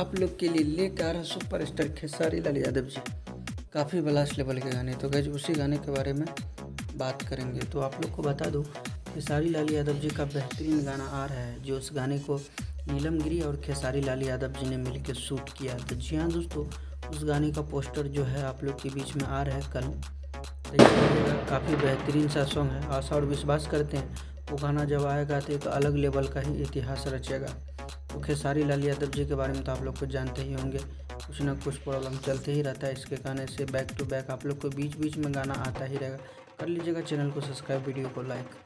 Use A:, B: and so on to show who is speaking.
A: आप लोग के लिए लेकर आ रहा सुपरस्टार खेसारी लाल यादव जी। काफ़ी ब्लास्ट लेवल के गाने, तो गाइस उसी गाने के बारे में बात करेंगे। तो आप लोग को बता दूं, खेसारी लाल यादव जी का बेहतरीन गाना आ रहा है, जो उस गाने को नीलम गिरी और खेसारी लाल यादव जी ने मिलकर शूट किया। तो जी हाँ दोस्तों, उस गाने का पोस्टर जो है आप लोग के बीच में आ रहा है कल। काफ़ी बेहतरीन सा सॉन्ग है। आशा और विश्वास करते हैं वो गाना जब आएगा तो अलग लेवल का ही इतिहास रचेगा। तो खेसारी लाल यादव जी के बारे में तो आप लोग को जानते ही होंगे, कुछ ना कुछ प्रॉब्लम चलते ही रहता है। इसके गाने से बैक टू बैक आप लोग को बीच बीच में गाना आता ही रहेगा। कर लीजिएगा चैनल को सब्सक्राइब, वीडियो को लाइक।